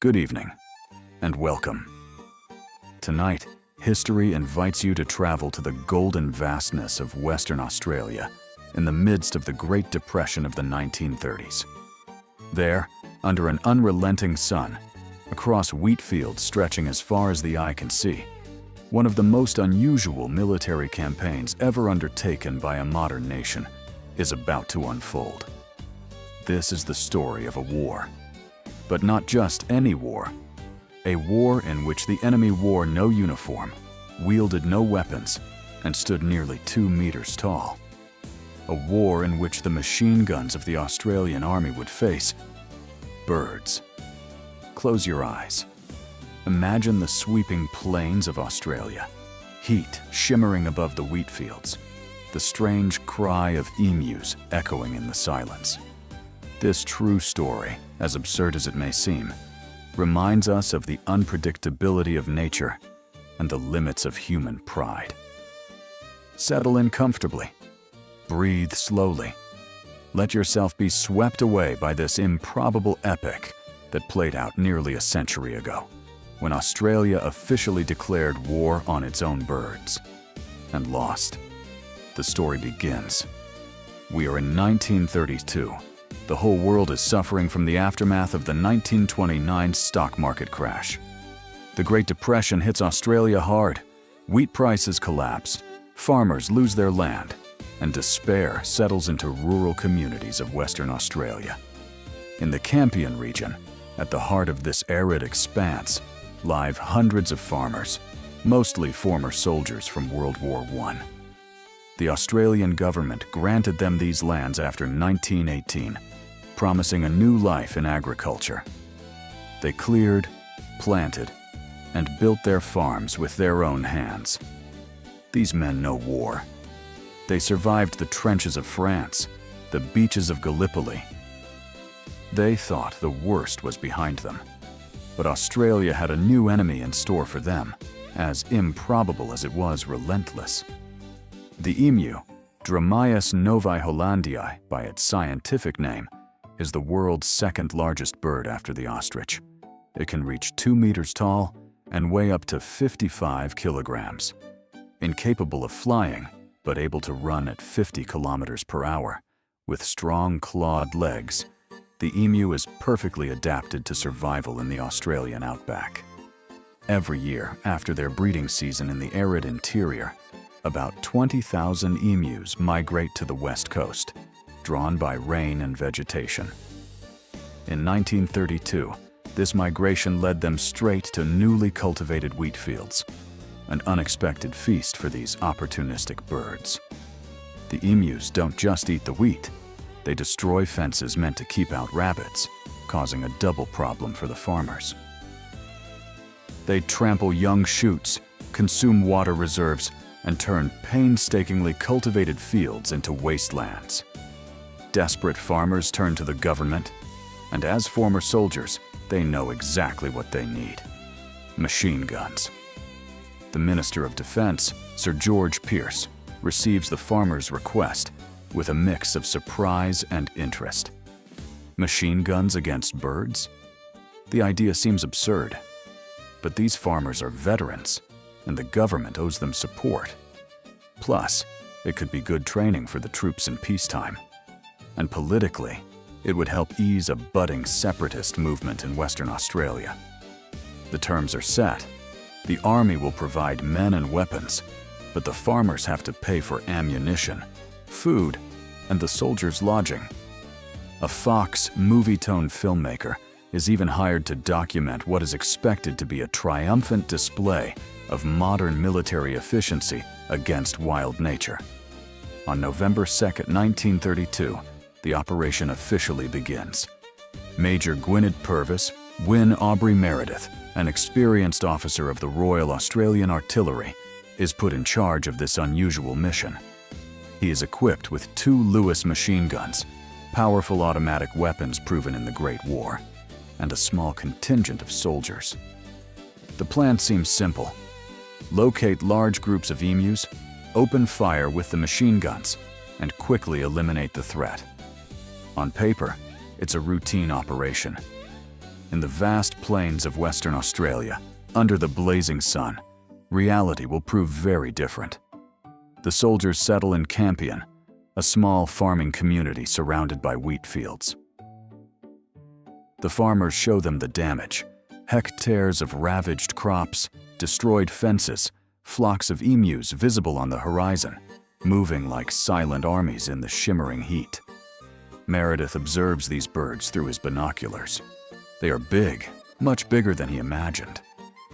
Good evening, and welcome. Tonight, history invites you to travel to the golden vastness of Western Australia in the midst of the Great Depression of the 1930s. There, under an unrelenting sun, across wheat fields stretching as far as the eye can see, one of the most unusual military campaigns ever undertaken by a modern nation is about to unfold. This is the story of a war. But not just any war. A war in which the enemy wore no uniform, wielded no weapons, and stood nearly 2 meters tall. A war in which the machine guns of the Australian Army would face birds. Close your eyes. Imagine the sweeping plains of Australia, heat shimmering above the wheat fields, the strange cry of emus echoing in the silence. This true story, as absurd as it may seem, reminds us of the unpredictability of nature and the limits of human pride. Settle in comfortably. Breathe slowly. Let yourself be swept away by this improbable epic that played out nearly a century ago, when Australia officially declared war on its own birds and lost. The story begins. We are in 1932. The whole world is suffering from the aftermath of the 1929 stock market crash. The Great Depression hits Australia hard. Wheat prices collapse, farmers lose their land, and despair settles into rural communities of Western Australia. In the Campion region, at the heart of this arid expanse, live hundreds of farmers, mostly former soldiers from World War I. The Australian government granted them these lands after 1918, promising a new life in agriculture. They cleared, planted, and built their farms with their own hands. These men know war. They survived the trenches of France, the beaches of Gallipoli. They thought the worst was behind them. But Australia had a new enemy in store for them, as improbable as it was relentless. The emu, Dromaeus novae hollandii by its scientific name, is the world's second largest bird after the ostrich. It can reach 2 meters tall and weigh up to 55 kilograms. Incapable of flying, but able to run at 50 kilometers per hour, with strong clawed legs, the emu is perfectly adapted to survival in the Australian outback. Every year, after their breeding season in the arid interior, about 20,000 emus migrate to the west coast, drawn by rain and vegetation. In 1932, this migration led them straight to newly cultivated wheat fields, an unexpected feast for these opportunistic birds. The emus don't just eat the wheat, they destroy fences meant to keep out rabbits, causing a double problem for the farmers. They trample young shoots, consume water reserves, and turn painstakingly cultivated fields into wastelands. Desperate farmers turn to the government, and as former soldiers, they know exactly what they need: machine guns. The Minister of Defense, Sir George Pearce, receives the farmers' request with a mix of surprise and interest. Machine guns against birds? The idea seems absurd, but these farmers are veterans, and the government owes them support. Plus, it could be good training for the troops in peacetime. And politically, it would help ease a budding separatist movement in Western Australia. The terms are set. The army will provide men and weapons, but the farmers have to pay for ammunition, food, and the soldiers' lodging. A Fox movie-tone filmmaker is even hired to document what is expected to be a triumphant display of modern military efficiency against wild nature. On November 2, 1932, the operation officially begins. Major Gwynedd Purvis, Wyn Aubrey Meredith, an experienced officer of the Royal Australian Artillery, is put in charge of this unusual mission. He is equipped with 2 Lewis machine guns, powerful automatic weapons proven in the Great War, and a small contingent of soldiers. The plan seems simple. Locate large groups of emus, open fire with the machine guns, and quickly eliminate the threat. On paper, it's a routine operation. In the vast plains of Western Australia, under the blazing sun, reality will prove very different. The soldiers settle in Campion, a small farming community surrounded by wheat fields. The farmers show them the damage: hectares of ravaged crops, destroyed fences, flocks of emus visible on the horizon, moving like silent armies in the shimmering heat. Meredith observes these birds through his binoculars. They are big, much bigger than he imagined.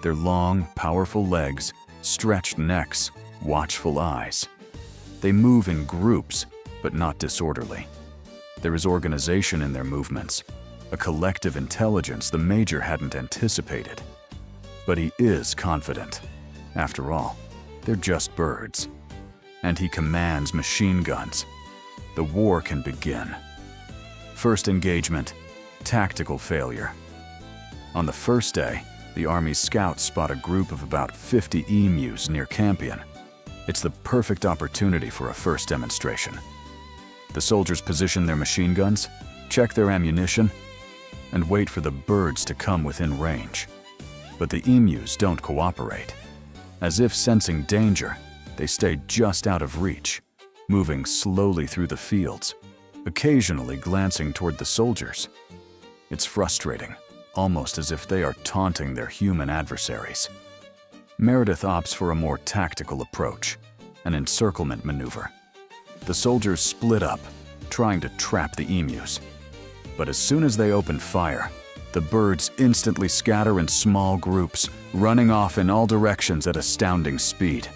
Their long, powerful legs, stretched necks, watchful eyes. They move in groups, but not disorderly. There is organization in their movements, a collective intelligence the Major hadn't anticipated. But he is confident. After all, they're just birds. And he commands machine guns. The war can begin. First engagement, tactical failure. On the first day, the Army's scouts spot a group of about 50 emus near Campion. It's the perfect opportunity for a first demonstration. The soldiers position their machine guns, check their ammunition, and wait for the birds to come within range. But the emus don't cooperate. As if sensing danger, they stay just out of reach, moving slowly through the fields, occasionally glancing toward the soldiers. It's frustrating, almost as if they are taunting their human adversaries. Meredith opts for a more tactical approach, an encirclement maneuver. The soldiers split up, trying to trap the emus. But as soon as they open fire, the birds instantly scatter in small groups, running off in all directions at astounding speed.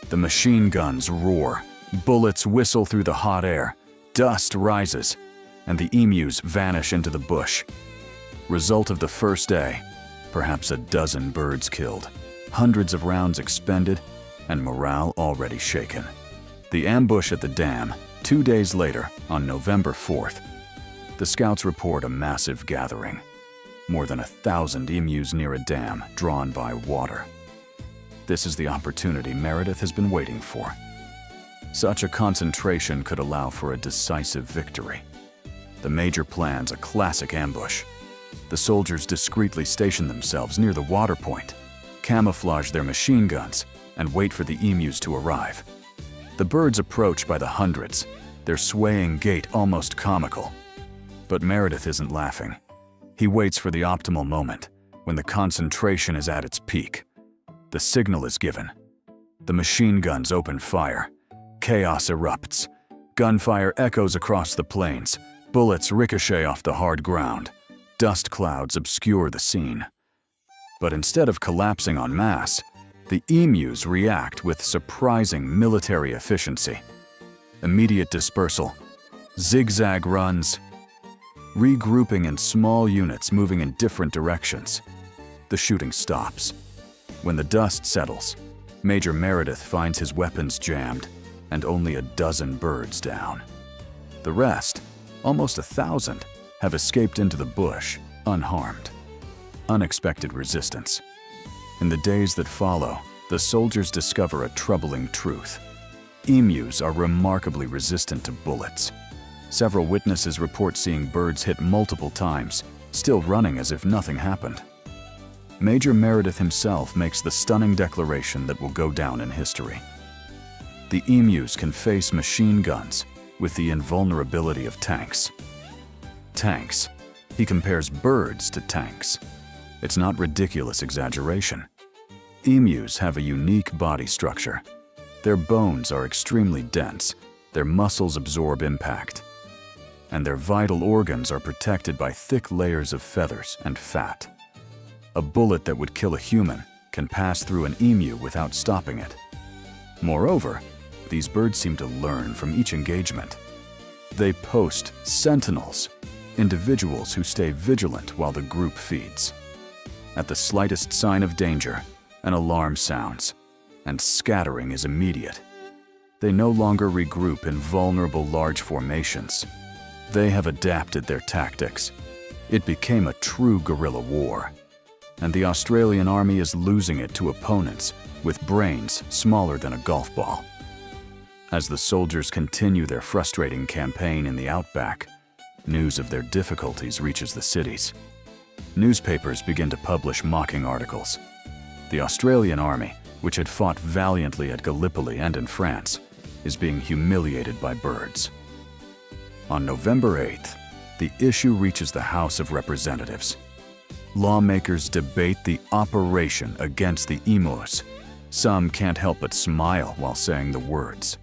The machine guns roar, bullets whistle through the hot air, dust rises, and the emus vanish into the bush. Result of the first day, perhaps a dozen birds killed, hundreds of rounds expended, and morale already shaken. The ambush at the dam, 2 days later, on November 4th. The scouts report a massive gathering. More than 1,000 emus near a dam drawn by water. This is the opportunity Meredith has been waiting for. Such a concentration could allow for a decisive victory. The Major plans a classic ambush. The soldiers discreetly station themselves near the water point, camouflage their machine guns, and wait for the emus to arrive. The birds approach by the hundreds, their swaying gait almost comical. But Meredith isn't laughing. He waits for the optimal moment, when the concentration is at its peak. The signal is given. The machine guns open fire. Chaos erupts. Gunfire echoes across the plains. Bullets ricochet off the hard ground. Dust clouds obscure the scene. But instead of collapsing en masse, the emus react with surprising military efficiency. Immediate dispersal, zigzag runs, regrouping in small units moving in different directions. The shooting stops. When the dust settles, Major Meredith finds his weapons jammed and only a dozen birds down. The rest, almost 1,000, have escaped into the bush, unharmed. Unexpected resistance. In the days that follow, the soldiers discover a troubling truth. Emus are remarkably resistant to bullets. Several witnesses report seeing birds hit multiple times, still running as if nothing happened. Major Meredith himself makes the stunning declaration that will go down in history. The emus can face machine guns with the invulnerability of tanks. Tanks. He compares birds to tanks. It's not ridiculous exaggeration. Emus have a unique body structure. Their bones are extremely dense, their muscles absorb impact, and their vital organs are protected by thick layers of feathers and fat. A bullet that would kill a human can pass through an emu without stopping it. Moreover, these birds seem to learn from each engagement. They post sentinels, individuals who stay vigilant while the group feeds. At the slightest sign of danger, an alarm sounds, and scattering is immediate. They no longer regroup in vulnerable large formations. They have adapted their tactics. It became a true guerrilla war, and the Australian Army is losing it to opponents with brains smaller than a golf ball. As the soldiers continue their frustrating campaign in the outback, news of their difficulties reaches the cities. Newspapers begin to publish mocking articles. The Australian army, which had fought valiantly at Gallipoli and in France, is being humiliated by birds. On November 8th, the issue reaches the House of Representatives. Lawmakers debate the operation against the emus. Some can't help but smile while saying the words.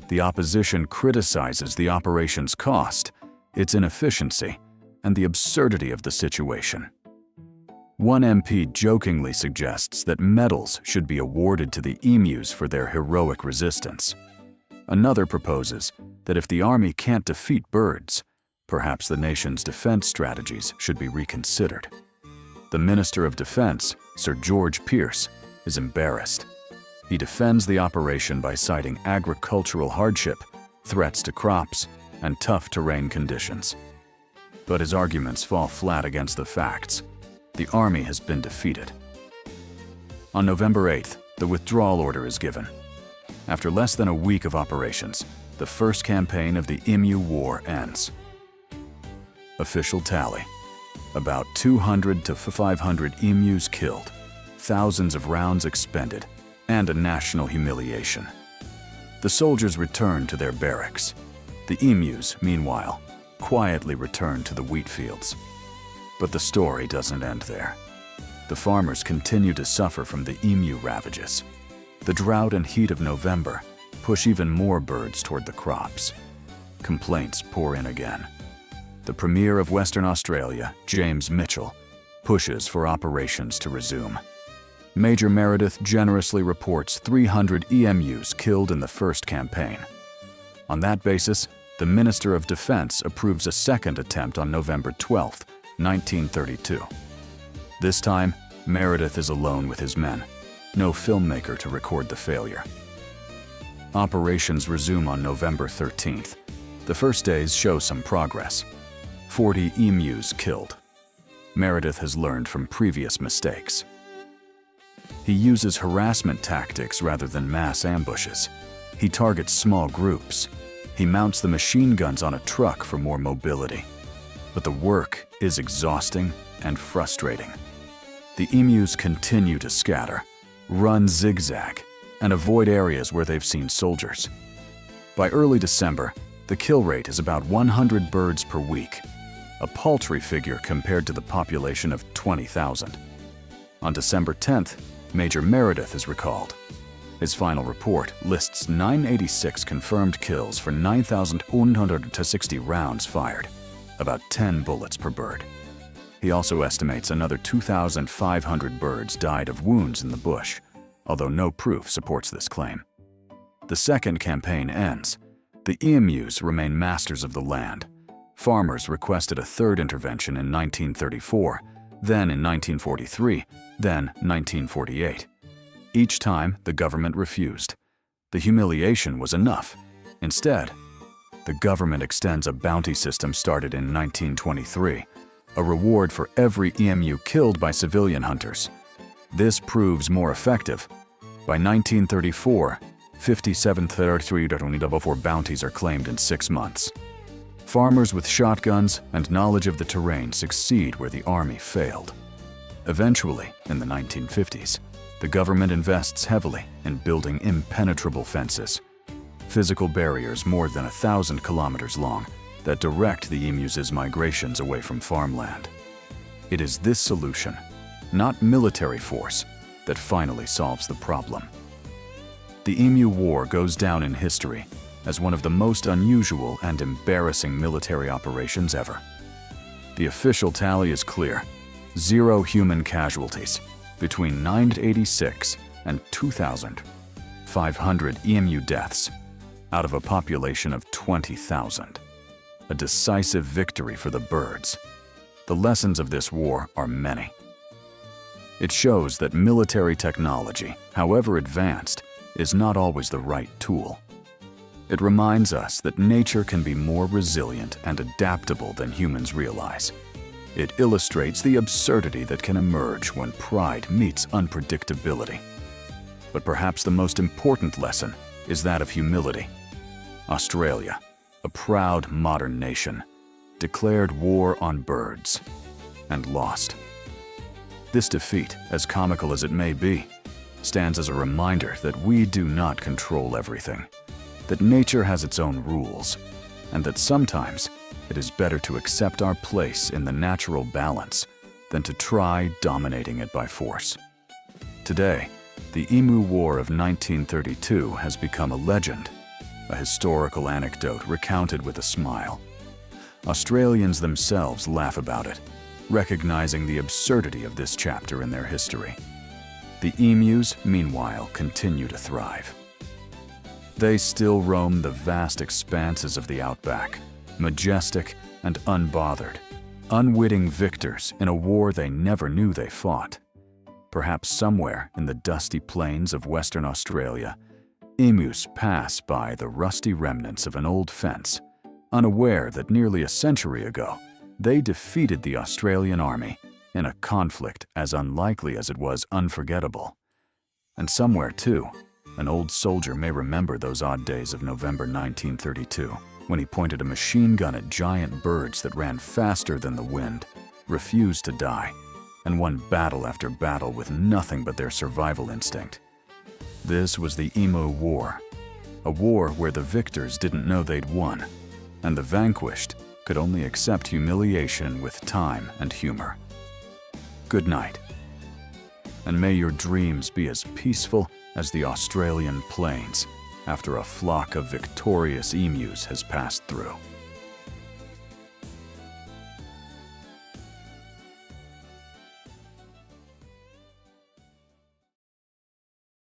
The opposition criticizes the operation's cost, its inefficiency, and the absurdity of the situation. One MP jokingly suggests that medals should be awarded to the emus for their heroic resistance. Another proposes that if the army can't defeat birds, perhaps the nation's defense strategies should be reconsidered. The Minister of Defense, Sir George Pearce, is embarrassed. He defends the operation by citing agricultural hardship, threats to crops, and tough terrain conditions. But his arguments fall flat against the facts. The army has been defeated. On November 8th, the withdrawal order is given. After less than a week of operations, the first campaign of the Emu War ends. Official tally: about 200 to 500 emus killed, thousands of rounds expended, and a national humiliation. The soldiers return to their barracks. The emus, meanwhile, quietly return to the wheat fields. But the story doesn't end there. The farmers continue to suffer from the emu ravages. The drought and heat of November push even more birds toward the crops. Complaints pour in again. The Premier of Western Australia, James Mitchell, pushes for operations to resume. Major Meredith generously reports 300 emus killed in the first campaign. On that basis, the Minister of Defense approves a second attempt on November 12, 1932. This time, Meredith is alone with his men. No filmmaker to record the failure. Operations resume on November 13th. The first days show some progress. 40 emus killed. Meredith has learned from previous mistakes. He uses harassment tactics rather than mass ambushes. He targets small groups. He mounts the machine guns on a truck for more mobility. But the work is exhausting and frustrating. The emus continue to scatter, run zigzag, and avoid areas where they've seen soldiers. By early December, the kill rate is about 100 birds per week, a paltry figure compared to the population of 20,000. On December 10th, Major Meredith is recalled. His final report lists 986 confirmed kills for 9,160 rounds fired, about 10 bullets per bird. He also estimates another 2,500 birds died of wounds in the bush, although no proof supports this claim. The second campaign ends. The emus remain masters of the land. Farmers requested a third intervention in 1934, then in 1943, then 1948. Each time, the government refused. The humiliation was enough. Instead, the government extends a bounty system started in 1923, a reward for every emu killed by civilian hunters. This proves more effective. By 1934, 57,334 bounties are claimed in 6 months. Farmers with shotguns and knowledge of the terrain succeed where the army failed. Eventually, in the 1950s, the government invests heavily in building impenetrable fences, physical barriers more than 1,000 kilometers long that direct the emus' migrations away from farmland. It is this solution, not military force, that finally solves the problem. The Emu War goes down in history as one of the most unusual and embarrassing military operations ever. The official tally is clear: 0 human casualties, between 986 and 2,500 emu deaths, out of a population of 20,000. A decisive victory for the birds. The lessons of this war are many. It shows that military technology, however advanced, is not always the right tool. It reminds us that nature can be more resilient and adaptable than humans realize. It illustrates the absurdity that can emerge when pride meets unpredictability. But perhaps the most important lesson is that of humility. Australia, a proud modern nation, declared war on birds. and lost. This defeat, as comical as it may be, stands as a reminder that we do not control everything, that nature has its own rules, and that sometimes it is better to accept our place in the natural balance than to try dominating it by force. Today, the Emu War of 1932 has become a legend, a historical anecdote recounted with a smile. Australians themselves laugh about it, recognizing the absurdity of this chapter in their history. The emus, meanwhile, continue to thrive. They still roam the vast expanses of the outback, majestic and unbothered, unwitting victors in a war they never knew they fought. Perhaps somewhere in the dusty plains of Western Australia, emus pass by the rusty remnants of an old fence, unaware that nearly a century ago, they defeated the Australian army in a conflict as unlikely as it was unforgettable. And somewhere, too, an old soldier may remember those odd days of November 1932, when he pointed a machine gun at giant birds that ran faster than the wind, refused to die, and won battle after battle with nothing but their survival instinct. This was the Emu War, a war where the victors didn't know they'd won, and the vanquished could only accept humiliation with time and humor. Good night, and may your dreams be as peaceful as the Australian plains after a flock of victorious emus has passed through.